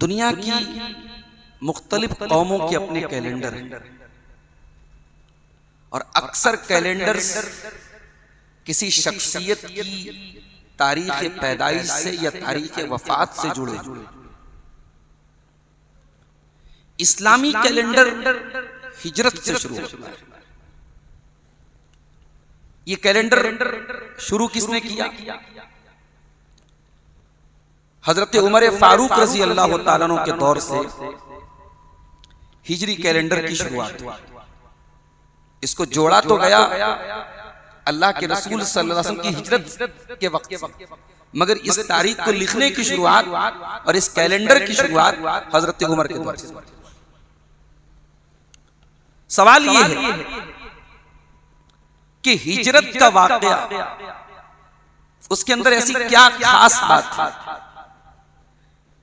दुनिया की मुख्तलिफ कौमों के अपने कैलेंडर हैं और अक्सर कैलेंडर किसी शख्सियत की तारीख पैदाइश से या तारीख वफात से जुड़े। इस्लामी कैलेंडर हिजरत से शुरू होता है। ये कैलेंडर शुरू किसने किया? हजरत उमर फारूक रजी अल्लाह तआला अन्हु के दौर से हिजरी कैलेंडर की शुरुआत हुई। इसको जोड़ा तो गया अल्लाह के रसूल सल्लल्लाहु अलैहि वसल्लम की हिजरत के वक्त से, मगर इस तारीख को लिखने की शुरुआत और इस कैलेंडर की शुरुआत हजरत उमर के दौर से। सवाल ये है कि हिजरत का वाकया, उसके अंदर ऐसी क्या खास बात है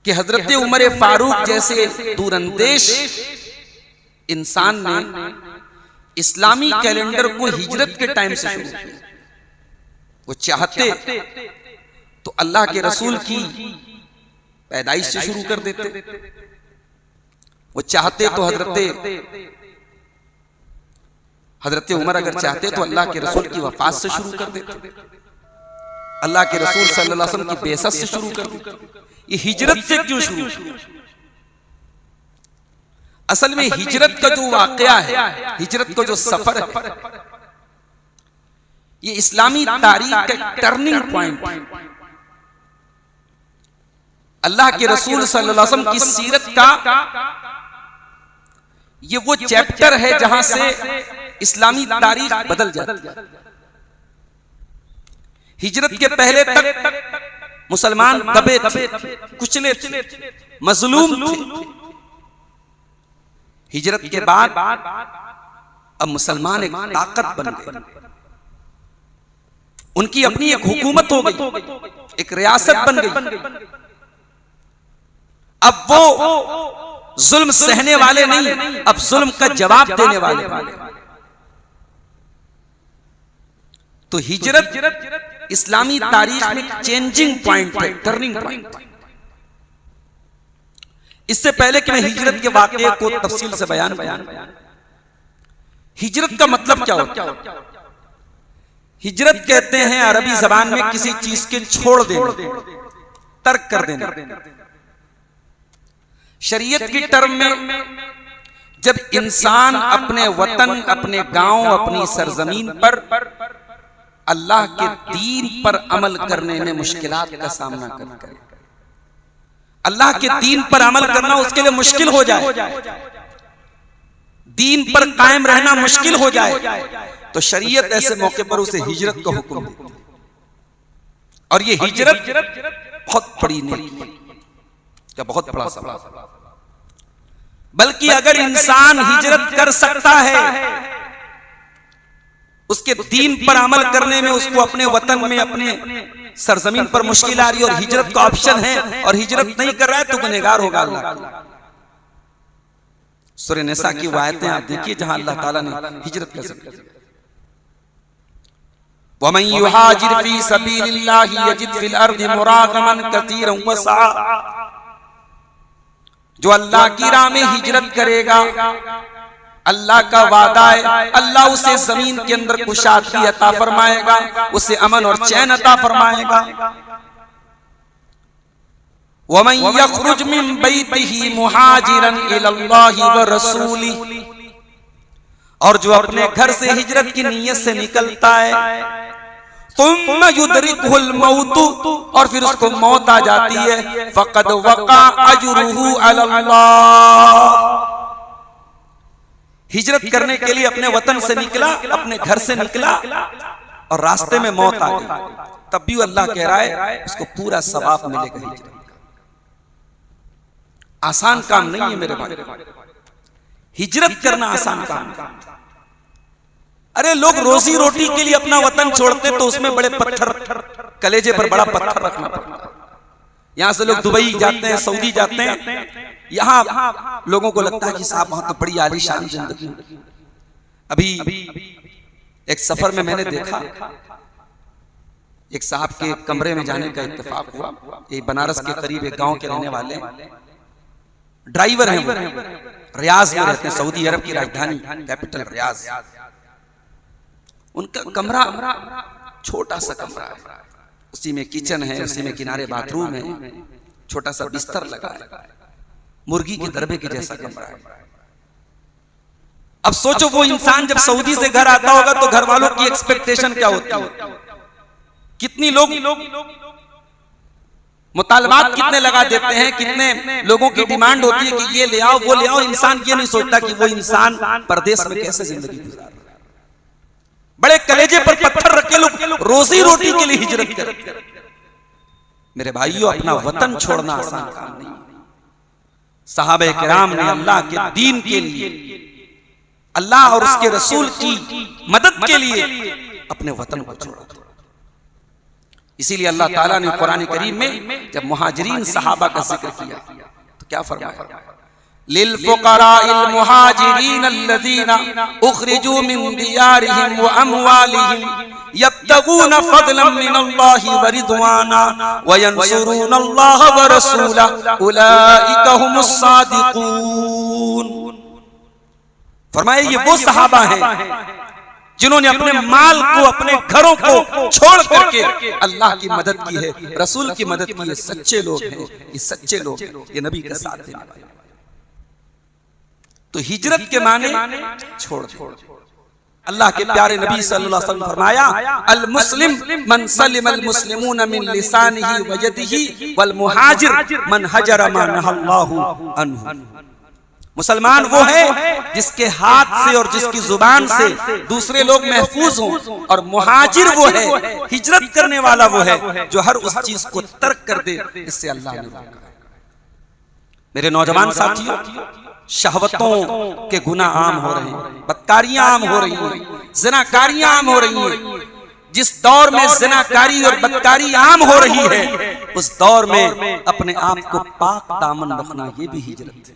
कि हजरत उमर फारूक जैसे दूरंदेश इंसान ने इस्लामी कैलेंडर को हिजरत के टाइम से शुरू किया। वो चाहते तो अल्लाह के रसूल की पैदाइश से शुरू कर देते, वो चाहते तो हजरत उमर अगर चाहते तो अल्लाह के रसूल की वफात से शुरू कर देते, अल्लाह के रसूल सल्लल्लाहु अलैहि वसल्म की बेइज्जत से शुरू कर देते। ये हिजरत से क्यों शुरू? असल में हिजरत का जो वाकया है, हिजरत का जो सफर है, ये इस्लामी तारीख का टर्निंग पॉइंट है। अल्लाह के रसूल सल्लल्लाहु अलैहि वसल्लम की सीरत का ये वो चैप्टर है जहां से इस्लामी तारीख बदल जाती है। हिजरत के पहले तक मुसलमान दबे थे, कुचले थे, मजलूम थे। हिजरत के बाद अब मुसलमान एक ताकत बन गए, उनकी अपनी एक हुकूमत हो गई, एक रियासत बन गई। अब वो जुल्म सहने वाले नहीं, अब जुल्म का जवाब देने वाले। तो हिजरत इस्लामी तारीख में चेंजिंग पॉइंट है, टर्निंग पॉइंट। इससे पहले कि मैं हिजरत के वाकये को तफसील से बयान हिजरत का मतलब क्या होता है? हिजरत कहते हैं अरबी जबान में किसी चीज के छोड़ देने, तर्क कर देना। शरीयत की टर्म में जब इंसान अपने वतन, अपने गांव, अपनी सरजमीन पर अल्लाह के दीन पर अमल करने में मुश्किलात का सामना करता है, अल्लाह के दीन पर अमल करना उसके लिए मुश्किल हो जाए, दीन पर कायम रहना मुश्किल हो जाए, तो शरीयत ऐसे मौके पर उसे हिजरत का हुक्म देती है। और ये हिजरत बहुत बड़ी नेकी का बहुत बड़ा सवाल। बल्कि अगर इंसान हिजरत कर सकता है, उसके दीन पर अमल करने में उसको अपने वतन में, अपने सरजमीन पर मुश्किल आ रही है और हिजरत का ऑप्शन है और हिजरत नहीं कर रहा है तो गुनहगार होगा अल्लाह। सूरह निसा की आयतें आप देखिए जहां अल्लाह ताला ने हिजरत का जिक्र किया। वमन युहाजिर फी सबीलिल्लाहि यजिद फिल अर्दि मुरागमन कसीरन वसआ, जो अल्लाह की राह में हिजरत करेगा, अल्लाह का वादा है, अल्लाह उसे जमीन के अंदर कुशादगी अता फरमाएगा, उसे अमन और चैन अता फरमाएगा। वमन यखरुज मिन बैतिही मुहाजिरन इलल्लाहि व रसूलिही, और जो अपने घर से हिजरत की नीयत से निकलता है, तुम्मा युदरिकुहुल मौत, और फिर उसको मौत आ जाती है, फक़द वक़ा अजरुहु अलल्लाह। हिजरत करने के लिए अपने वतन से निकला, अपने घर से निकला और रास्ते में मौत आ गई, तब भी अल्लाह कह रहा है उसको पूरा सवाब मिलेगा हिजरत का। आसान काम नहीं है मेरे भाई, हिजरत करना आसान काम। अरे लोग रोजी रोटी के लिए अपना वतन छोड़ते तो उसमें बड़े पत्थर, कलेजे पर बड़ा पत्थर रखना पड़ता है। यहां से लोग दुबई जाते हैं, सऊदी जाते हैं, यहां लोगों को लगता है कि साहब वहां तो बड़ी आलीशान जिंदगी। अभी एक सफर में मैंने देखा, एक साहब के कमरे में जाने का इत्तेफाक हुआ। ये बनारस के करीब एक गांव के रहने वाले, ड्राइवर हैं, वो रियाज में रहते हैं, सऊदी अरब की राजधानी कैपिटल रियाज। उनका कमरा छोटा सा कमरा है, उसी में किचन है, उसी में किनारे बाथरूम है, छोटा सा बिस्तर लगा है, मुर्गी के दरबे के जैसा कमरा है। अब सोचो वो इंसान जब सऊदी से घर आता होगा तो घर वालों की एक्सपेक्टेशन क्या होती है, कितनी लोग मुतालबात कितने लगा देते हैं, कितने लोगों की डिमांड होती है कि ये ले आओ वो ले आओ। इंसान ये नहीं सोचता कि वो इंसान परदेश में कैसे जिंदगी गुजार रहा है। बड़े कलेजे पर पत्थर रख के लोग रोजी रोटी के लिए हिजरत करते हैं। मेरे भाइयों, अपना वतन छोड़ना आसान काम नहीं। सहाबे किराम ने अल्लाह के दीन के लिए, अल्लाह और उसके रसूल की मदद के लिए अपने वतन को छोड़ा। इसीलिए अल्लाह ताला ने कुरान करीम में जब मुहाजिरीन सहाबा का जिक्र किया तो क्या फरमाया, लिल फुकराइल मुहाजिरीन अल्लज़ीना उखरिजू मिन दियारिहिम व अमवालिहिम यब्तगूना फज़लन मिनल्लाहि व रिज़वाना व यंसुरूनल्लाह व रसूलहु उलाइका हुमुस सादिकून। फरमाया ये वो सहाबा हैं जिन्होंने अपने माल को, अपने घरों को छोड़ करके अल्लाह की मदद की है, रसूल की मदद की है। सच्चे लोग हैं ये, सच्चे लोग हैं ये, नबी का साथ देने वाले। तो हिजरत के माने छोड़। अल्लाह के प्यारे नबी सल्लल्लाहु अलैहि वसल्लम फरमाया, अल मुस्लिम मन सलिम अल मुस्लिमून मिन लिसानिही व यदिही वल मुहाजिर मन हजर मा नहल्लाहु अन्हु। मुसलमान वो है जिसके हाथ से और जिसकी जुबान से दूसरे लोग महफूज हों, और मुहाजिर वो है, हिजरत करने वाला वो है जो हर उस चीज को तर्क कर दे इससे अल्लाह ने रोका। मेरे नौजवान साथियों, शहवतों के गुनाह आम हो रहे हैं, बदकारियां आम हो रही हैं, ज़िनाकारियां आम हो रही हैं। जिस दौर में ज़िनाकारी और बदकारी आम हो रही है, उस दौर में अपने आप को पाक दामन रखना ये भी हिजरत है।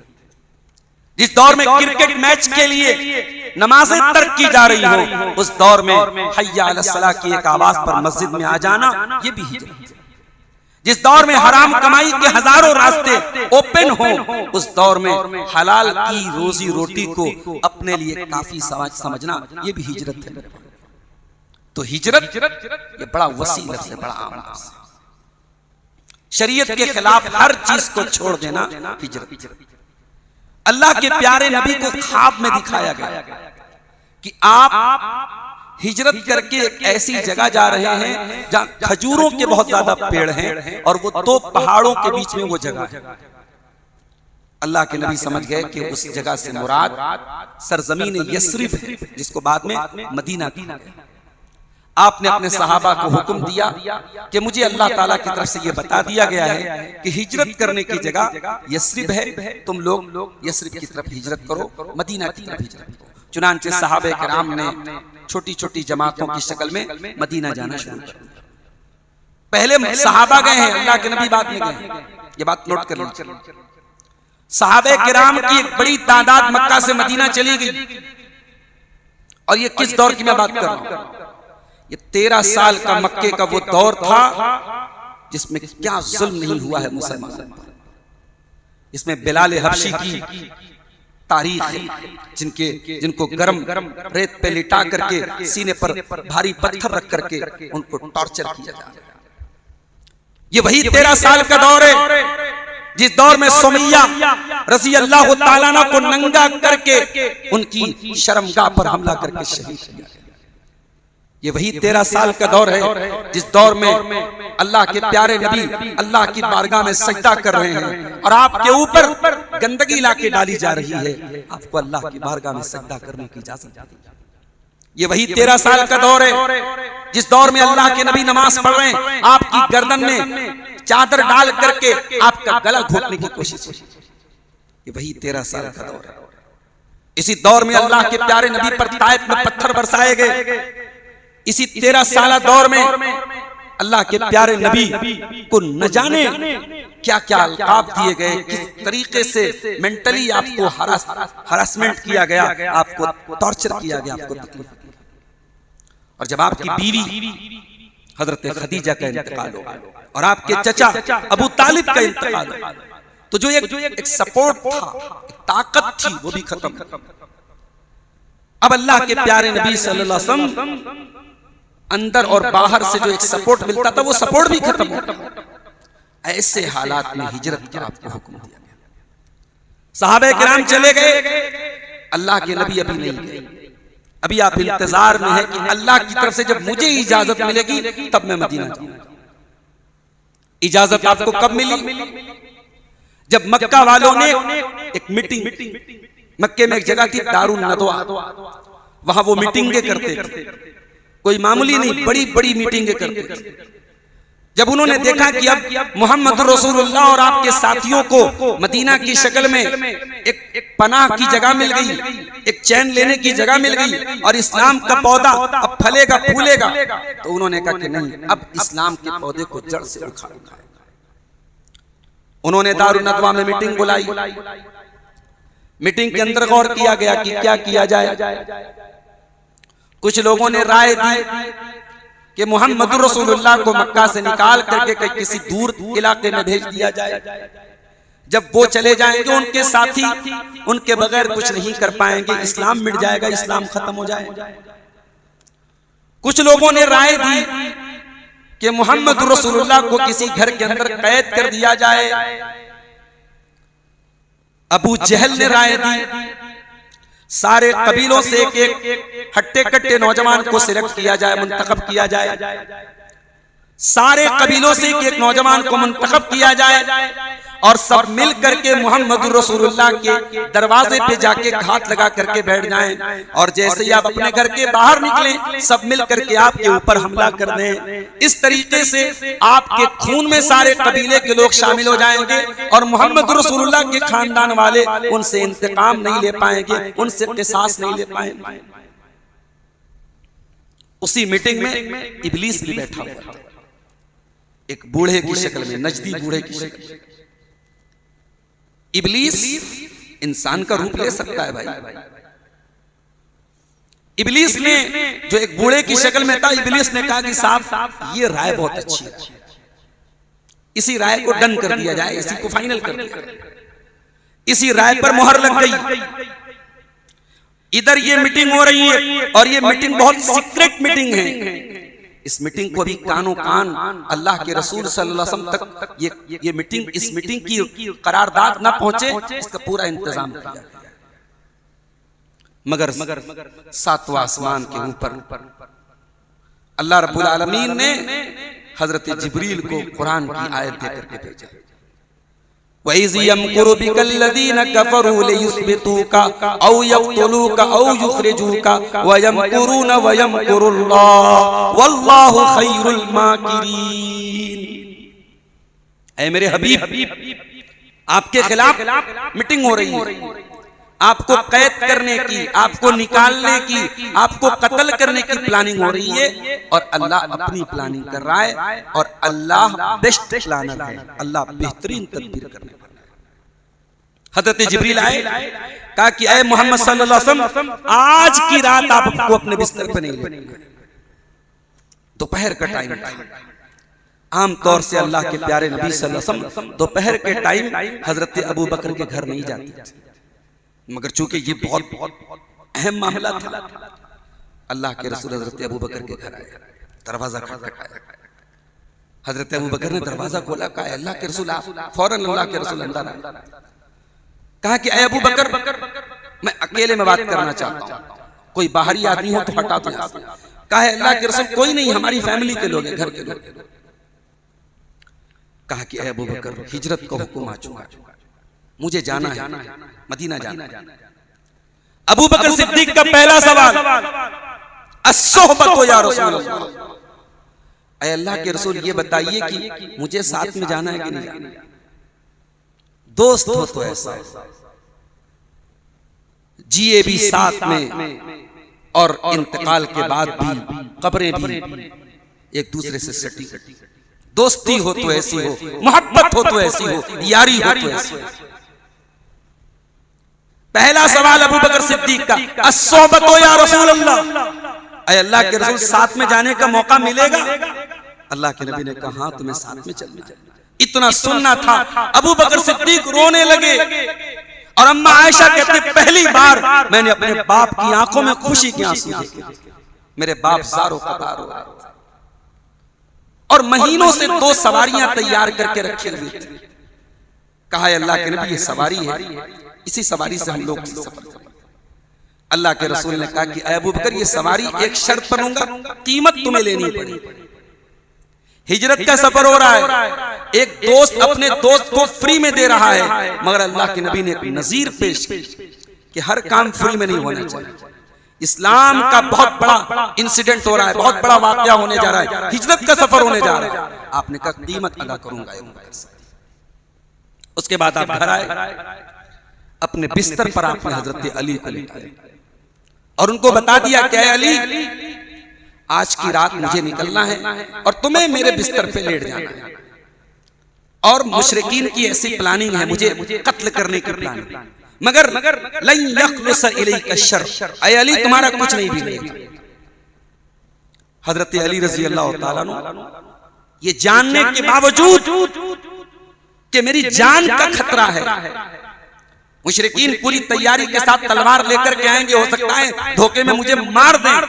जिस दौर में क्रिकेट मैच के लिए नमाजें तर्क की जा रही हो, उस दौर में हय्या अला सलाह की एक आवाज पर मस्जिद में आ जाना ये भी हिजरत है। जिस दौर में हराम कमाई के हजारों रास्ते ओपन हो, उस दौर में हलाल की रोजी रोटी को अपने लिए काफी समझना ये भी हिजरत है। तो हिजरत ये बड़ा वसी लफ्ज़ है, बड़ा आम लफ्ज़ है। शरीयत के खिलाफ हर चीज को छोड़ देना हिजरत। अल्लाह के प्यारे नबी को ख्वाब में दिखाया गया कि आप हिजरत करके एक ऐसी जगह जा रहे हैं जहां खजूरों के बहुत ज्यादा पेड़ हैं और वो दो पहाड़ों के बीच में वो जगह है। अल्लाह के नबी समझ गए कि उस जगह से मुराद सरजमीन यस्रिब है, जिसको बाद में मदीना कहा गया। आपने अपने सहाबा को हुक्म दिया कि मुझे अल्लाह ताला की तरफ से ये बता दिया गया है कि हिजरत करने की जगह यस्रिब है, तुम लोग यस्रिब की तरफ हिजरत करो, मदीना की तरफ हिजरत करो। चुनांचे सहाबे किराम ने छोटी छोटी जमातों की शक्ल में मदीना जाना शुरू कर दिया। पहले सहाबा गए हैं, अल्लाह के नबी बाद में गए। ये बात नोट कर लीजिए, सहाबे किराम की एक बड़ी तादाद मक्का से मदीना चली गई। और ये किस दौर की मैं बात कर रहा हूं, ये 13 साल का मक्के का वो दौर था जिसमें क्या जुल्म नहीं हुआ है मुसलमानों पर। इसमें बिलाल हबशी की तारीख है, जिनको गरम रेत पे लिटा करके सीने पर भारी पत्थर रख करके उनको टॉर्चर किया जाता है। ये वही 13 साल का दौर है जिस दौर में सुमैया रज़ी अल्लाह ताला अन्हा को नंगा करके उनकी शर्मगाह पर हमला करके शहीद किया। ये वही 13 साल का दौर है जिस दौर में अल्लाह के प्यारे नबी अल्लाह की बारगाह में सजदा कर रहे हैं और आपके ऊपर गंदगी लाके डाली जा रही है, आपको अल्लाह की बारगाह में सजदा करने की इजाजत दी। ये वही 13 साल का दौर है जिस दौर में अल्लाह के नबी नमाज पढ़ रहे हैं, आपकी गर्दन में चादर डाल करके आपका गला घोटने की कोशिश की। ये वही 13 साल का दौर है। इसी दौर में अल्लाह के प्यारे नबी पर ताइफ में पत्थर बरसाए गए। इसी 13 साल दौर में अल्लाह के प्यारे नबी को न जाने क्या क्या अलकाब दिए गए, किस तरीके से मेंटली आपको हरासमेंट किया गया, आपको टॉर्चर किया गया, आपको तकलीफ दी। और जब आपकी बीवी हजरत खदीजा का इंतकाल हो और आपके चचा अबू तालिब का इंतकाल हो, तो जो एक सपोर्ट था, एक ताकत थी, वो भी खत्म। अब अल्लाह के प्यारे नबी सल्लल्लाहु अलैहि वसल्लम अंदर और बाहर से जो एक सपोर्ट मिलता था, वो सपोर्ट भी खत्म हो गया। ऐसे हालात में हिजरत का आपको हुक्म दिया गया। सहाबे किराम चले गए, अल्लाह के नबी अभी नहीं गए। अभी आप इंतजार में हैं कि अल्लाह की तरफ से जब मुझे इजाजत मिलेगी तब मैं मदीना जाऊंगा। इजाजत आपको कब मिली? जब मक्का वालों ने एक मीटिंग, मक्के में एक जगह थी दारुन नदवा, वहां वो मीटिंगें करते थे, कोई मामूली नहीं, बड़ी बड़ी मीटिंगें करते थे। जब उन्होंने देखा कि अब मोहम्मद रसूलुल्लाह और आपके साथियों को मदीना की शक्ल में एक पनाह की जगह मिल गई, एक चैन लेने की जगह मिल गई, और इस्लाम का पौधा अब फलेगा फूलेगा, तो उन्होंने कहा कि नहीं, अब इस्लाम के पौधे को जड़ से उखाड़ना है। उन्होंने दारुन नदवा में मीटिंग बुलाई। मीटिंग के अंदर गौर किया गया कि क्या किया जाए। कुछ लोगों ने राय दी कि मोहम्मद रसूलुल्लाह को मक्का से निकाल करके किसी दूर इलाके में भेज दिया जाए। जब वो चले जाएंगे, उनके साथी उनके बगैर कुछ नहीं कर पाएंगे, इस्लाम मिट जाएगा, इस्लाम खत्म हो जाएगा। कुछ लोगों ने राय दी कि मोहम्मद रसूलुल्लाह को किसी घर के अंदर कैद कर दिया जाए। अबू जहल ने राय दी, सारे कबीलों से एक हट्टे कट्टे नौजवान को सिलेक्ट किया जाए, मुंतखब किया जाए। सारे कबीलों से एक नौजवान को मुंतखब किया जाए और सब मिल करके मोहम्मद रसूलुल्लाह के दरवाजे पे जाके हाथ लगा करके बैठ जाएं, और जैसे ही आप अपने घर के बाहर निकलें, सब मिल करके आपके ऊपर हमला कर दें। इस तरीके से आपके खून में सारे कबीले के लोग शामिल हो जाएंगे और मोहम्मद रसूलुल्लाह के खानदान वाले उनसे इंतकाम नहीं ले पाएंगे, उनसे किसास नहीं ले पाएंगे। उसी मीटिंग में इब्लीस भी बैठा हुआ था, एक बूढ़े की शक्ल में, नजदी बूढ़े की शक्ल में। इब्लीस इंसान का रूप ले सकता है भाई। इब्लीस ने, जो एक बूढ़े की शक्ल में था, इब्लीस ने कहा कि साहब ये राय बहुत अच्छी है, इसी राय को डन कर दिया जाए, इसी को फाइनल कर दिया। इसी राय पर मोहर लग गई। इधर ये मीटिंग हो रही है और ये मीटिंग बहुत सीक्रेट मीटिंग है। इस मीटिंग को भी कानो कान अल्लाह के रसूल सल्लल्लाहु अलैहि वसल्लम तक ये मीटिंग, इस मीटिंग की करारदाद ना पहुंचे, इसका पूरा इंतजाम किया गया। मगर सातवां आसमान के ऊपर अल्लाह रब्बुल आलमीन ने हजरत जिब्रील को कुरान की आयत देकर के भेजा। वइज़ यमकुरु बिकल्लज़ीना कफ़रू लियुस्बितूका औ यक़्तुलूका औ युख़रिजूका व यमकुरूना व यमकुरुल्लाह वल्लाहु खैरुल माकिरीन। ऐ मेरे हबीब, आपके खिलाफ मीटिंग हो रही है, आपको कैद करने की, आपको निकालने की, आपको कत्ल करने की प्लानिंग हो रही है, और अल्लाह अपनी प्लानिंग कर रहा है, और अल्लाह बेस्ट प्लानर है, अल्लाह बेहतरीन तदबीर करने वाला है। हज़रत जिब्रील आए, कहा कि ऐ मोहम्मद सल्लल्लाहु अलैहि वसल्लम, आज की रात आपको अपने बिस्तर पर नहीं लेंगे। दोपहर का टाइम था। आमतौर से अल्लाह के प्यारे नबी सल्लल्लाहु अलैहि वसल्लम दोपहर के टाइम हजरत अबू बकर के घर नहीं जाते थे, मगर चूंकि ये बहुत अहम मामला था, अल्लाह के रसूल हजरत अबू बकर के घर आए, दरवाजा खटखटाया। हजरत अबू बकर ने दरवाजा खोला, कहा अल्लाह के रसूल आप। फौरन अल्लाह के रसूल अंदर आए, कहा कि अबू बकर, मैं अकेले में बात करना चाहता हूँ, कोई बाहरी आदमी हो तो हटा दो। कहा अल्लाह के रसूल कोई नहीं, हमारी फैमिली के लोग हैं, घर के लोग। कहा कि अबू बकर, हिजरत का हुक्म आ चुका, मुझे जाना है, मदीना जाना है। अबू बकर सिद्दीक का पहला सवाल, अस्सोहबत या रसूल अल्लाह, ऐ अल्लाह के रसूल ये बताइए कि मुझे साथ में जाना है कि नहीं जाना है। दोस्त हो तो ऐसा, जिए भी साथ में और इंतकाल के बाद भी, कब्रें भी एक दूसरे से सटी। दोस्ती हो तो ऐसी हो, मोहब्बत हो तो ऐसी हो, यारी हो तो ऐसी हो। पहला सवाल अबू बकर सिद्दीक का, अस्सोहबत या रसूल अल्लाह, ऐ अल्लाह के रसूल साथ में जाने का मौका मिलेगा? अल्लाह के नबी ने कहा हाँ, तुम्हें साथ में चलना। इतना सुनना था। अबू बकर सिद्दीक रोने लगे और अम्मा आयशा कहते पहली बार मैंने अपने बाप की आंखों में खुशी के आंसू देखे। मेरे बाप ज़ारो कबार हो रहे थे और महीनों से 2 सवारियां तैयार करके रखे हुए थे। कहा अल्लाह के नबी ये सवारी है, इसी सवारी से हम लोग सफर करें। अल्लाह के रसूल ने कहा कि अबू बकर ये सवारी एक शर्त पर लूंगा, कीमत तुम्हें लेनी पड़ेगी। हिजरत का सफर हो रहा है, एक दोस्त अपने दोस्त को फ्री में दे रहा है, मगर अल्लाह के नबी ने एक नजीर पेश की कि हर काम फ्री में नहीं होना चाहिए। इस्लाम का बहुत बड़ा इंसिडेंट हो रहा है, बहुत बड़ा वाकया होने जा रहा है, हिजरत का सफर होने जा रहा है। आपने कहा कीमत अदा करूंगा। उसके बाद आप घर आए, अपने बिस्तर पर आपने हजरत अली को लेटाया और उनको बता दिया कि अली आज की रात मुझे निकलना है और तुम्हें मेरे बिस्तर पे लेट जाना है। और मुशरिकीन की ऐसी प्लानिंग है, मुझे कत्ल करने की प्लानिंग, मगर लन यखलुस इलैका शर, ऐ अली तुम्हारा कुछ नहीं बिगड़ेगा। हजरत अली रजी अल्लाह तआला अन्हु ये जानने के बावजूद कि मेरी जान का खतरा है, मुशरिकीन पूरी तैयारी के साथ तलवार लेकर के आएंगे, हो सकता है धोखे में मुझे मार दें,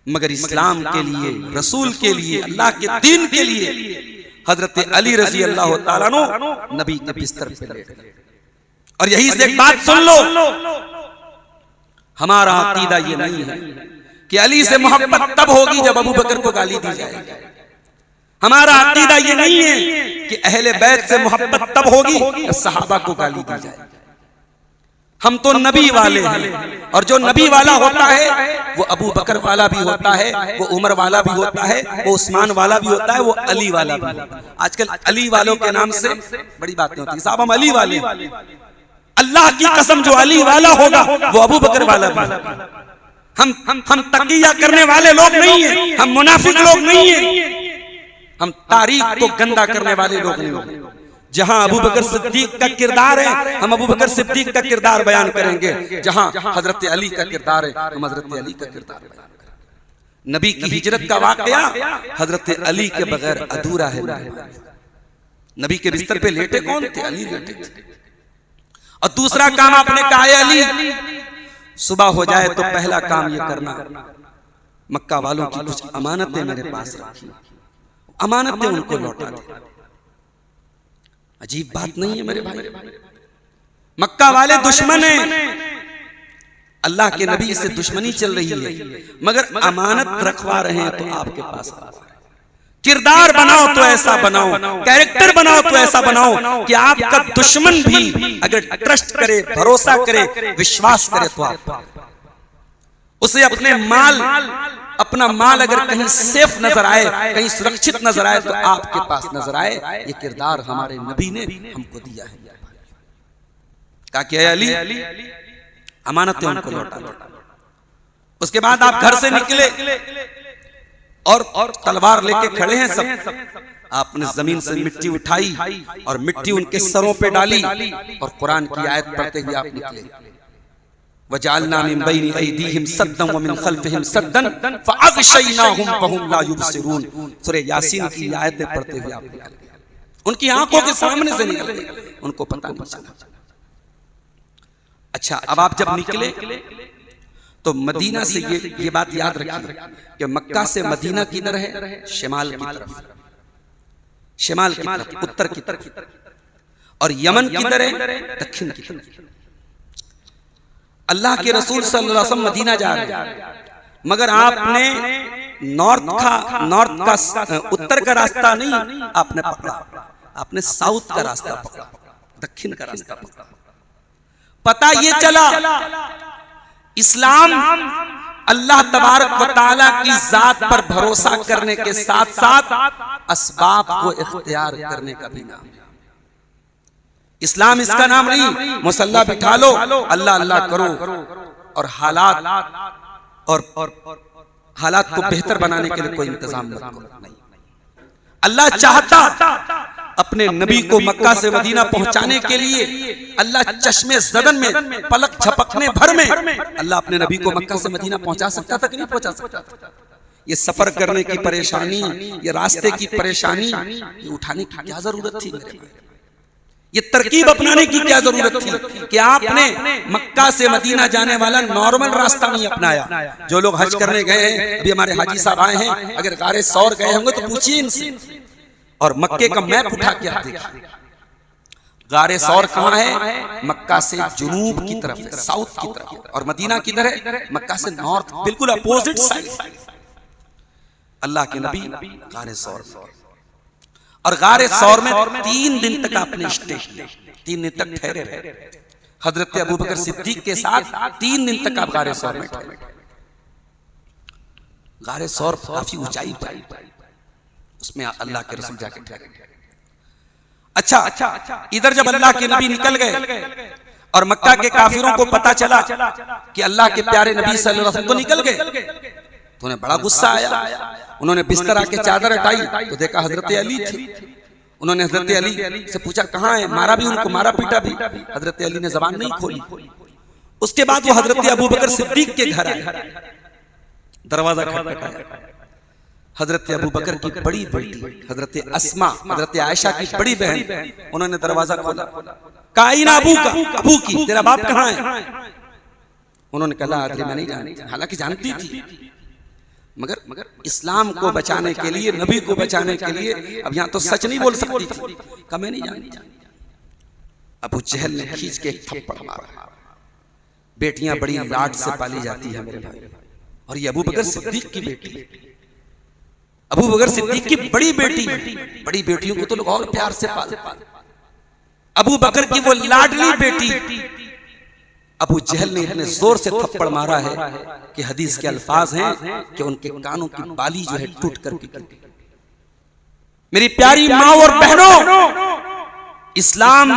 मगर इस्लाम के लिए, रसूल के लिए, अल्लाह के दीन के लिए हजरत अली रजी अल्लाह तआला अन्हु नबी के बिस्तर पे लेट गए। और यही से एक बात सुन लो, हमारा अकीदा ये नहीं है कि अली से मोहब्बत तब होगी जब अबू बकर को गाली दी जाएगी। हमारा अकीदा ये नहीं है कि अहले बैत से मोहब्बत तब होगी जब सहाबा को गाली दी जाएगी। हम तो नबी वाले हैं, और जो नबी वाला होता है वो अबू बकर वाला भी होता है, वो उमर वाला भी होता है, वो उस्मान वाला भी होता है, वो अली वाला भी होता है। आजकल अली वालों के नाम से बड़ी बातें होती हैं, साहब हम अली वाले। अल्लाह की कसम जो अली वाला होगा वो अबू बकर वाला भी होगा। हम तकिया करने वाले लोग नहीं है, हम मुनाफिक लोग नहीं है, हम तारीख को गंदा करने वाले लोग नहीं हैं। जहां अबू बकर सिद्दीक का किरदार है, हम अबू बकर सिद्दीक का किरदार बयान करेंगे। जहां हजरत अली का किरदार है, हम हजरत अली का किरदार बयान करेंगे। नबी की हिजरत का वाकया हजरत अली के बगैर अधूरा है। नबी के बिस्तर पे लेटे कौन थे? अली लेटे थे। और दूसरा काम आपने कहा है अली, सुबह हो जाए तो पहला काम ये करना, मक्का वालों की कुछ अमानतें मेरे पास रखी, अमानतें उनको लौटा दे। अजीब बात नहीं है मेरे भाई, मक्का वाले दुश्मन हैं, अल्लाह के नबी से दुश्मनी चल रही है, मगर अमानत रखवा रहे हैं तो आपके पास। किरदार बनाओ तो ऐसा बनाओ, कैरेक्टर बनाओ तो ऐसा बनाओ कि आपका दुश्मन भी अगर ट्रस्ट करे, भरोसा करे, विश्वास करे तो आप उसे अपना माल अगर कहीं सेफ नजर आए, कहीं सुरक्षित नजर आए तो आपके पास नजर आए। ये किरदार हमारे नबी ने हमको दिया है। कहा कि अली अमानतें उनको लौटा दो। उसके बाद आप घर से निकले और तलवार लेके खड़े हैं सब, आपने जमीन से मिट्टी उठाई और मिट्टी उनके सरों पे डाली और कुरान की आयत पढ़ते हुए आप निकले। वजालना मिन बैनि ऐदीहिम सद्दन व मिन खल्फिहिम सद्दन फअग़शयनाहुम फहुम ला युबसिरून। सूरह यासीन की आयतें पढ़ते हुए आप निकले, उनकी आंखों के सामने से निकले, उनको पता नहीं चला। अच्छा, अब आप जब निकले तो मदीना से ये बात याद रखिए कि मक्का से मदीना किधर है? शिमाल की तरफ, शिमाल की तरफ, उत्तर की तरफ, और यमन किधर है? दक्षिण की तरफ। अल्लाह के रसूल सल्लल्लाहु अलैहि वसल्लम मदीना जा रहे हैं, मगर आपने नॉर्थ का उत्तर का रास्ता नहीं आपने पकड़ा, आपने साउथ का रास्ता पकड़ा, दक्षिण का रास्ता पकड़ा। पता ये चला इस्लाम अल्लाह तबारक व तआला की जात पर भरोसा करने के साथ साथ असबाब को इख्तियार करने का भी नाम है। इस्लाम इसका नाम नहीं मुसल्ला बिठा लो, अल्लाह अल्लाह करो और हालात को बेहतर बनाने के लिए कोई इंतजाम मत करो। नहीं, अल्लाह चाहता अपने नबी को मक्का से मदीना पहुंचाने के लिए, अल्लाह चश्मे ज़दन में, पलक झपकने भर में अल्लाह अपने नबी को मक्का से मदीना पहुंचा सकता था कि नहीं पहुंचा सकता था? ये सफर करने की परेशानी, ये रास्ते की परेशानी, ये उठाने की क्या जरूरत थी मेरे भाई? ये तरकीब अपनाने की क्या जरूरत थी कि आपने मक्का से मदीना जाने वाला नॉर्मल रास्ता नहीं अपनाया। जो लोग हज करने गए हैं, अभी हमारे हाजी साहब आए हैं, अगर गारे सौर गए होंगे तो पूछिए इनसे, और मक्के का मैप उठा के आप देखिए, गारे सौर कहाँ है? मक्का से जुनूब की तरफ है, साउथ की तरफ, और मदीना किधर है? मक्का से नॉर्थ, बिल्कुल अपोजिट साइड। अल्लाह के नबी गारे सौर में, और गारे सौर में 3 दिन तक आपने स्टे किया, 3 दिन तक ठहरे रहे। हजरत अबू बकर सिद्दीक के साथ 3 दिन तक आप गारे सौर में ठहरे। गारे सौर काफी ऊंचाई पर, उसमें अल्लाह के रसूल जाके ठहरे। अच्छा, इधर जब अल्लाह के नबी निकल गए और मक्का के काफिरों को पता चला कि अल्लाह के प्यारे नबी सल्लल्लाहु अलैहि वसल्लम तो निकल गए, तो उन्हें बड़ा गुस्सा आया। उन्होंने बिस्तर आके चादर हटाई तो देखा हजरत अली थी। उन्होंने हजरत अली से पूछा कहाँ है? मारा भी उनको, मारा पीटा भी। हजरत अली ने जबान नहीं खोली। उसके बाद वो हजरत अबू बकर सिद्दीक के घर आए, दरवाजा खटखटाया। हजरत अबू बकर की बड़ी बेटी हजरत अस्मा, हजरत आयशा की बड़ी बहन, उन्होंने दरवाजा खोला। काइना अबू का, अबू की, तेरा बाप कहाँ है? उन्होंने कहा मैं नहीं जानती, हालांकि जानती थी, मगर इस्लाम को बचाने के लिए, नबी को बचाने के लिए, अब यहाँ तो सच नहीं बोल सकती थी, कहा मैं नहीं जानती। अबू जहल ने खींच के एक थप्पड़ मारा। बेटियां बड़ी लाड से पाली जाती है मेरे भाई, और ये अबू बकर सिद्दीक की बेटी, अबू बकर सिद्दीक की बड़ी बेटी, बड़ी बेटियों को तो लोग और प्यार से पालते। अबू बकर की वो लाडली बेटी अबू जहल ने इतने जोर से थप्पड़ मारा है कि हदीस के अल्फाज हैं कि उनके कानों की बाली जो है टूट करके गिरी। मेरी प्यारी माँ और बहनों, इस्लाम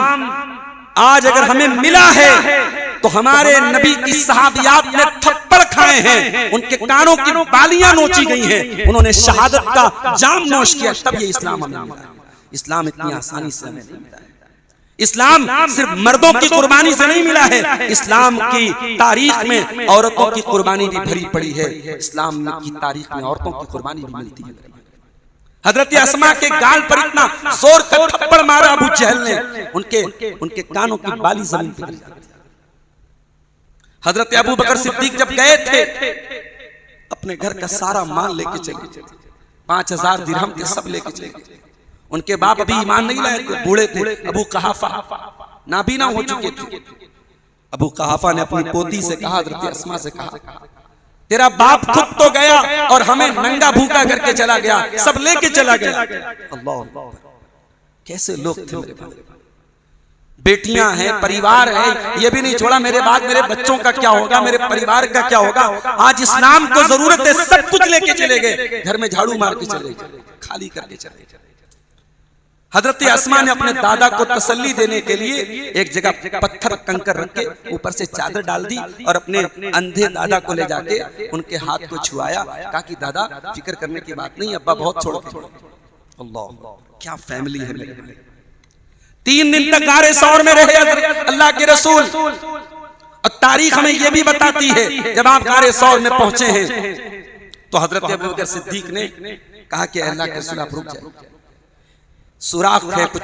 आज अगर हमें मिला है तो हमारे नबी की सहाबियात ने थप्पड़ खाए हैं, उनके कानों की बालियां नोची गई हैं, उन्होंने शहादत का जाम नोश किया, तब ये इस्लाम हमें मिला। इस्लाम इतनी आसानी से हमें नहीं मिला है। इस्लाम सिर्फ मर्दों की कुर्बानी से नहीं मिला है, इस्लाम की तारीख में औरतों की कुर्बानी भी भरी पड़ी है। इस्लाम की तारीख में औरतों की कुर्बानी भी मिलती है। हजरत अस्मा के गाल पर इतना जोर का थप्पड़ मारा अबू जहल ने, उनके कानों की बाली जमीन पर गिर जाती। हजरत अबू बकर सिद्दीक जब गए थे, अपने घर का सारा माल लेके चले, 5000 दिरहम के सब लेके चले। उनके बाप अभी ईमान नहीं लाए थे, बूढ़े थे, अबू कहाफा नाबीना हो चुके थे। अबू कहाफा ने अपनी पोती से कहा, हजरत अस्मा से कहा, तेरा बाप खुद तो गया और हमें नंगा भूखा करके चला गया, सब लेके चला गया। अल्लाह, कैसे लोग थे मेरे भाई। बेटियां हैं, परिवार है, ये भी नहीं छोड़ा मेरे बाद मेरे बच्चों का क्या होगा, मेरे परिवार का क्या होगा। आज इस्लाम को जरूरत है, सब कुछ लेके चले गए, घर में झाड़ू मार के चले गए, खाली करके चले गए। हजरत अस्मा ने अपने दादा को तसल्ली देने के लिए एक जगह पत्थर कंकर रख के ऊपर से चादर डाल दी और अपने अंधे दादा को ले जाके उनके हाथ को छुआया, कहा कि दादा फिक्र करने की बात नहीं, अब्बा बहुत छोड़ के। अल्लाह, क्या फैमिली है मेरे भाई। 3 दिन तक गारे सौर में रहे अल्लाह के रसूल, और तारीख हमें यह भी बताती है जब आप गारे सौर में पहुंचे हैं तो हजरत अबू बकर सिद्दीक ने कहा कि अल्लाह के रसूल आप रुक जाए, सुराख है, कुछ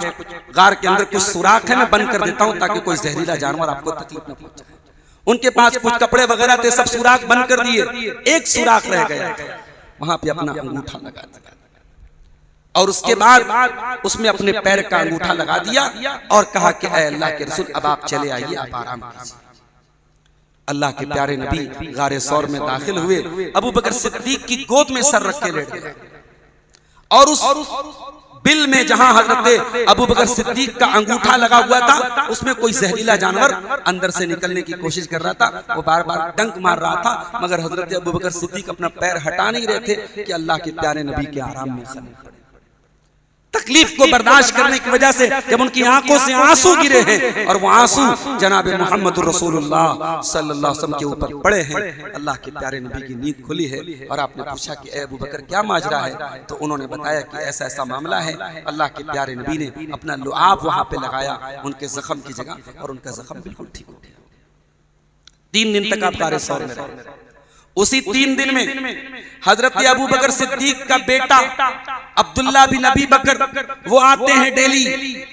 गार के अंदर कुछ सुराख है, मैं बंद कर देता हूं ताकि कोई जहरीला जानवर आपको तकलीफ न पहुंचाए। उनके पास कुछ कपड़े वगैरह थे, सब सुराख बंद कर दिए, एक सुराख रह गया, वहां पे अपना अंगूठा लगा दिया और उसके बाद उसमें अपने पैर का अंगूठा लगा दिया और कहा कि ऐ अल्लाह के रसूल अब आप चले आइए, आप आराम कीजिए। अल्लाह के प्यारे नबी गारे सौर में दाखिल हुए, अबू बकर सिद्दीक की गोद में सर रख के लेट गए और उस बिल में जहां हजरत अबू बकर सिद्दीक का अंगूठा लगा हुआ था उसमें कोई जहरीला जानवर अंदर से निकलने की कोशिश कर रहा था, वो बार बार डंक मार रहा था, मगर हजरत अबू बकर सिद्दीक अपना पैर हटा नहीं रहे थे कि अल्लाह के प्यारे नबी के आराम में खलल पड़े। तकलीफ को बर्दाश्त करने की वजह से जब उनकी आंखों से आंसू गिरे हैं और वो आंसू जनाब मोहम्मद रसूलुल्लाह सल्लल्लाहु अलैहि वसल्लम के ऊपर पड़े हैं, अल्लाह के प्यारे नबी की नींद खुली है और आपने पूछा कि ए अबू बकर क्या माजरा है, तो उन्होंने बताया कि ऐसा ऐसा मामला है। अल्लाह के प्यारे नबी ने अपना लुआब वहां पे लगाया उनके जख्म की जगह और उनका जख्म बिल्कुल ठीक हो गया। 3 दिन तक आप गारे सौर में रहे। उसी 3 दिन में हजरत अबू बकर सिद्दीक का बेटा अब्दुल्ला बिन अबी बकर वो आते हैं डेली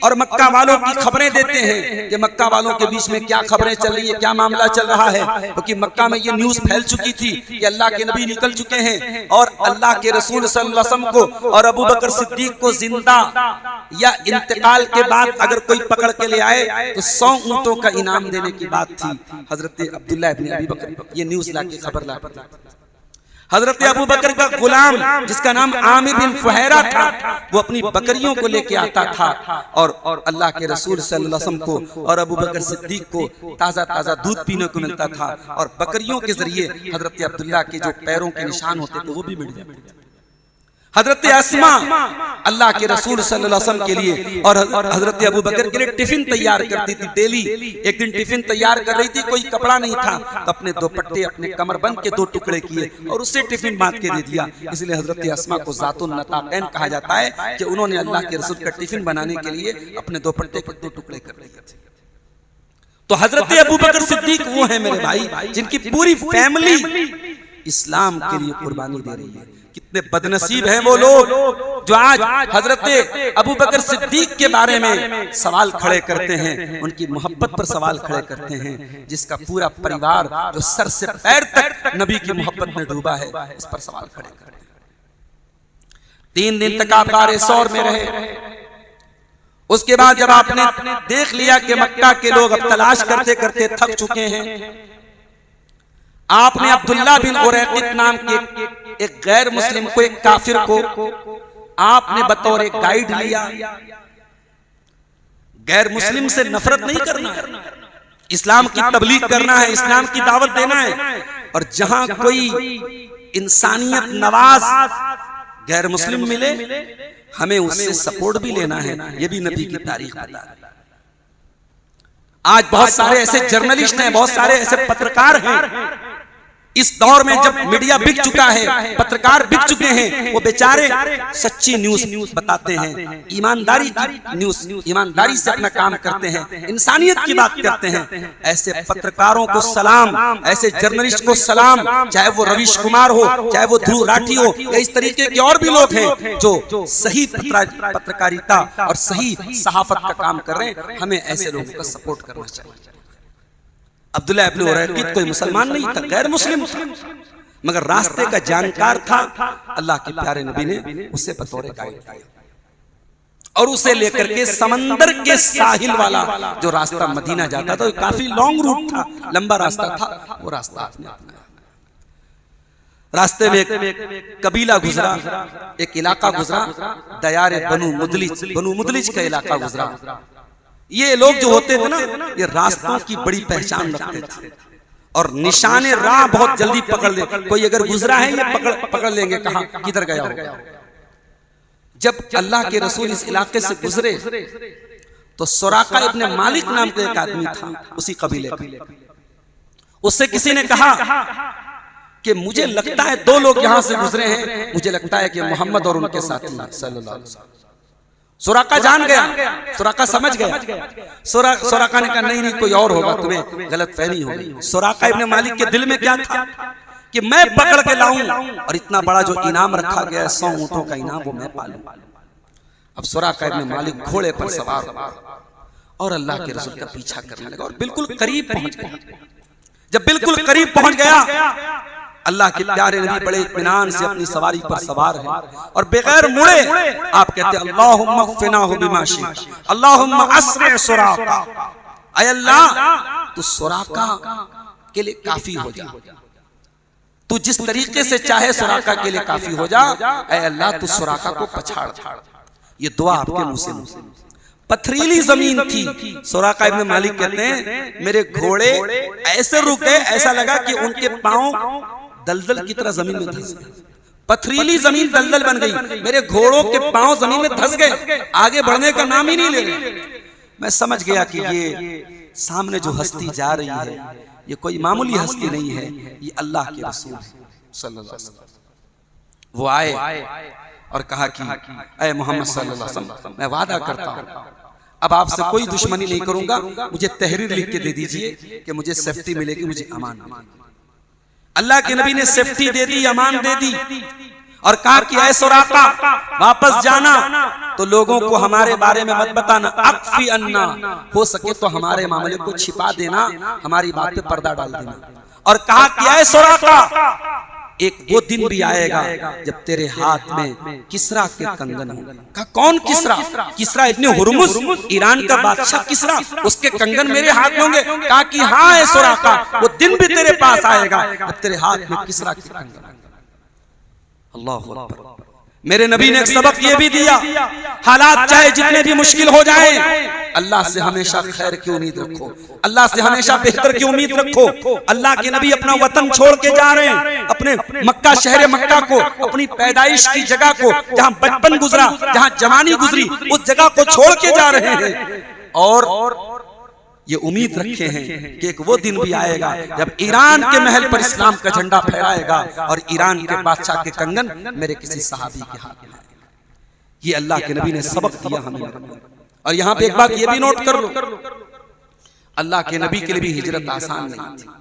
और मक्का वालों की खबरें देते हैं कि मक्का वालों के बीच में क्या खबरें चल रही है, क्या मामला चल रहा है। क्योंकि मक्का में ये न्यूज़ फैल चुकी थी कि अल्लाह के नबी निकल चुके हैं और अल्लाह के रसूल सल्लल्लाहु अलैहि वसल्लम को और अबू बकर सिद्दीक को जिंदा या इंतकाल के बाद अगर कोई पकड़ के ले आए तो 100 ऊंटों का इनाम देने की बात थी। हजरत अब्दुल्ला इब्न अबी बकर ये न्यूज़ लाके खबर लाते। हजरत अबू बकर का गुलाम जिसका नाम आमिर बिन फुहैरा था वो अपनी बकरियों को लेके आता था और अल्लाह के रसूल सल्लल्लाहु अलैहि वसल्लम को और अबू बकर सिद्दीक को ताज़ा ताज़ा दूध पीने को मिलता था और बकरियों के जरिए हजरत अब्दुल्ला के जो पैरों के निशान होते थे वो भी मिट जाते थे। हजरत अस्मा अल्लाह के रसूल सल्लल्लाहु अलैहि वसल्लम के लिए और हजरत अबू बकर के लिए टिफिन तैयार करती थी डेली। एक दिन टिफिन तैयार कर रही थी, कोई कपड़ा नहीं था तो अपने दुपट्टे अपने कमरबंद के 2 टुकड़े किए और उससे टिफिन बांध के दे दिया। इसलिए हजरत अस्मा को ज़ातुन नताक़ैन कहा जाता है कि उन्होंने अल्लाह के रसूल का टिफिन बनाने के लिए अपने दुपट्टे के 2 टुकड़े कर दिए थे। तो हजरत अबू बकर सिद्दीक वो है मेरे भाई जिनकी पूरी फैमिली इस्लाम के लिए कुर्बानी दे रही है। कितने बदनसीब हैं वो लोग जो आज हजरत अबू बकर सिद्दीक के बारे में सवाल खड़े करते हैं, उनकी मोहब्बत पर सवाल खड़े करते हैं, जिसका पूरा परिवार जो सर से पैर तक नबी की मोहब्बत में डूबा है इस पर सवाल खड़े करते हैं। 3 दिन तक आप गारे सौर में रहे। उसके बाद जब आपने देख लिया कि मक्का के लोग अब तलाश करते करते थक चुके हैं, आपने अब्दुल्ला बिन उरैकित नाम के एक गैर मुस्लिम को, एक काफिर को आपने बतौर एक गाइड लिया। गैर मुस्लिम से नफरत नहीं करना है, इस्लाम की तबलीग करना है, इस्लाम की दावत देना है। और जहां कोई इंसानियत नवाज गैर मुस्लिम मिले हमें उससे सपोर्ट भी लेना है। ये भी नबी की तारीख बता रही है। आज बहुत सारे ऐसे जर्नलिस्ट हैं, बहुत सारे ऐसे पत्रकार हैं इस दौर में जब मीडिया बिक चुका है, पत्रकार बिक चुके हैं, वो बेचारे सच्ची न्यूज़ बताते हैं, ईमानदारी की न्यूज़, ईमानदारी से अपना काम करते हैं, इंसानियत की बात करते हैं। ऐसे पत्रकारों को सलाम, ऐसे जर्नलिस्ट को सलाम, चाहे वो रवीश कुमार हो, चाहे वो ध्रुव राठी हो या इस तरीके के और भी लोग हैं जो सही पत्रकारिता और सही सहाफत का काम कर रहे हैं। हमें ऐसे लोगों का सपोर्ट करना चाहिए। अब्दुल्ला इब्न उरैकित कोई मुसलमान नहीं था, गैर मुस्लिम था, मगर रास्ते का जानकार था। अल्लाह के प्यारे नबी ने उसे बतौर गाइड किया और उसे लेकर के समंदर के साहिल वाला जो रास्ता मदीना जाता था, काफी लॉन्ग रूट था, लंबा रास्ता था, वो रास्ता आपने अपनाया। रास्ते में एक कबीला गुजरा, एक इलाका गुजरा, दयारे बनु मुदलिज का इलाका गुजरा। ये लोग जो होते थे ना, ये रास्तों की बड़ी पहचान रखते थे और निशाने राह बहुत जल्दी पकड़ ले। कोई अगर गुजरा है ये पकड़ लेंगे कहां किधर गया होगा। जब अल्लाह के रसूल इस इलाके से गुजरे तो सुराका इब्न मालिक नाम का एक आदमी था उसी कबीले का। उससे किसी ने कहा कि मुझे लगता है 2 लोग यहां से गुजरे हैं, मुझे लगता है कि मोहम्मद और उनके साथी सल्लल्लाहु अलैहि वसल्लम। सुराका जान गया, सुराका समझ गया। सुराका ने कहा नहीं कोई और होगा, तुम्हें गलतफहमी हो गई। सुराका इब्न मालिक के दिल में क्या था कि मैं पकड़ के लाऊं और इतना बड़ा जो इनाम रखा गया है 100 ऊंटों का इनाम, वो मैं पालूं। अब सुराका इब्न मालिक घोड़े पर सवार और अल्लाह के रसूल का पीछा करने लगा और बिल्कुल करीब पहुंच गया। जब बिल्कुल करीब पहुंच गया, अल्लाह के प्यारे नबी बड़े इत्मीनान से अपनी सवारी पर सवार हैं और बगैर मुड़े आप कहते हैं अल्लाहुम्मा फ़िनाहु बिमा शि'त, अल्लाहुम्मा अस्रि सुराका। ऐ अल्लाह तू सुराका के लिए काफी हो जा, तू जिस तरीके से चाहे सुराका के लिए काफी हो जा। ऐ अल्लाह तू सुराका को पछाड़। ये दुआ आपके मुंह से। पथरीली जमीन थी। सुराका इब्न मालिक कहते हैं मेरे घोड़े ऐसे रुके, ऐसा लगा कि उनके पांव दलदल की तरह जमीन में धंस गए। पथरीली जमीन दलदल बन गई, मेरे घोड़ों के पांव जमीन में धंस गए, आगे बढ़ने का नाम ही नहीं ले रहे। मैं समझ गया कि ये सामने जो हस्ती जा रही है ये कोई मामूली हस्ती नहीं है, ये अल्लाह के रसूल सल्लल्लाहु अलैहि वसल्लम। वो आए और कहा कि ऐ मोहम्मद सल्लल्लाहु अलैहि वसल्लम, मैं वादा करता हूँ अब आपसे कोई दुश्मनी नहीं करूंगा, मुझे तहरीर लिख के दे दीजिए कि मुझे सेफ्टी मिलेगी, मुझे अमान मिलेगी। अल्लाह के नबी ने सेफ्टी दे दी, अमान दे दी और कहा कि ऐ सुराका वापस जाना, तो लोगों को हमारे बारे में मत बताना, अक्फी अन्ना, हो सके तो हमारे मामले को छिपा देना, हमारी बात पे पर्दा डाल देना। और कहा कि ऐ सुराका, एक वो दिन भी आएगा जब तेरे हाथ में किसरा के कंगन होंगे। कहा कौन किसरा? किसरा इब्ने हुरमुज, ईरान का बादशाह किसरा, उसके कंगन मेरे हाथ में होंगे। कहा कि हाँ ऐ सुराका, वो दिन भी तेरे पास आएगा जब तेरे हाथ में किसरा के कंगन। अल्लाहु अकबर। मेरे नबी ने एक सबक ये भी दिया, हालात चाहे जितने भी मुश्किल हो जाएं, अल्लाह से हमेशा खैर की उम्मीद रखो, अल्लाह से हमेशा बेहतर की उम्मीद रखो। अल्लाह के नबी अपना वतन छोड़ के जा रहे हैं, अपने मक्का, शहर मक्का को, अपनी पैदाइश की जगह को, जहां बचपन गुजरा, जहां जवानी गुजरी, उस जगह को छोड़ के जा रहे हैं। और ये उम्मीद रखे हैं कि एक वो दिन भी आएगा जब ईरान के महल पर इस्लाम का झंडा फहराएगा और ईरान के बादशाह के कंगन मेरे किसी सहाबी के हाथ में। ये अल्लाह के नबी ने सबक दिया हमें। और यहाँ पे एक बात ये भी नोट कर लो, अल्लाह के नबी के लिए भी हिजरत आसान नहीं थी।